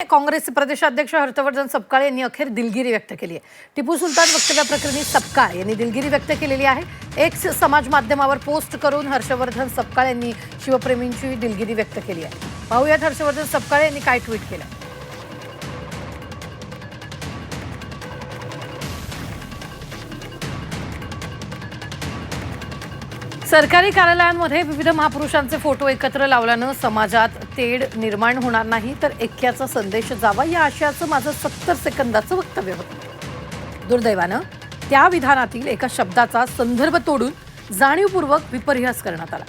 काँग्रेसचे प्रदेशाध्यक्ष हर्षवर्धन सपकाळ यांनी अखेर दिलगिरी व्यक्त केली आहे। टिपू सुलतान वक्तव्याप्रकरणी सपकाळ यांनी दिलगिरी व्यक्त केलेली आहे। एक्स समाज माध्यमावर पोस्ट करून हर्षवर्धन सपकाळ यांनी शिवप्रेमींची दिलगिरी व्यक्त केली आहे। पाहूयात हर्षवर्धन सपकाळ यांनी काय ट्विट केलं। सरकारी कार्यालयांमध्ये विविध महापुरुषांचे फोटो एकत्र लावल्यानं समाजात तेढ निर्माण होणार नाही तर ऐक्याचा संदेश जावा या आशयाचं माझं 70 सेकंदाचं वक्तव्य होतं। दुर्दैवानं त्या विधानातील एका शब्दाचा संदर्भ तोडून जाणीवपूर्वक विपर्यास करण्यात आला।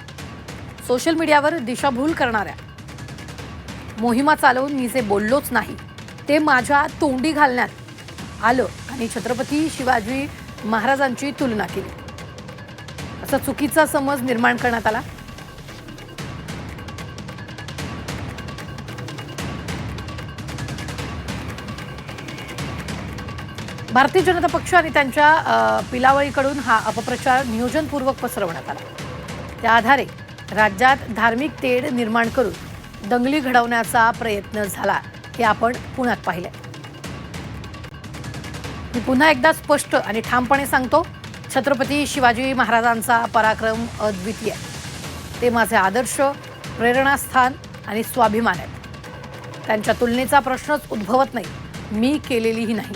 सोशल मीडियावर दिशाभूल करणाऱ्या मोहिमा चालवून मी जे बोललोच नाही ते माझ्या तोंडी घालण्यात आलं आणि छत्रपती शिवाजी महाराजांची तुलना केली असा चुकीचा समज निर्माण करण्यात आला। भारतीय जनता पक्ष आणि त्यांच्या पिलावळीकडून हा अपप्रचार नियोजनपूर्वक पसरवण्यात आला। त्या आधारे राज्यात धार्मिक तेढ निर्माण करून दंगली घडवण्याचा प्रयत्न झाला हे आपण पुण्यात पाहिले। मी पुन्हा एकदा स्पष्ट आणि ठामपणे सांगतो, छत्रपती शिवाजी महाराजांचा पराक्रम अद्वितीय आहे। ते माझे आदर्श, प्रेरणास्थान आणि स्वाभिमान आहे। त्यांच्या तुलनेचा प्रश्नच उद्भवत नाही, मी केलेलीही नाही।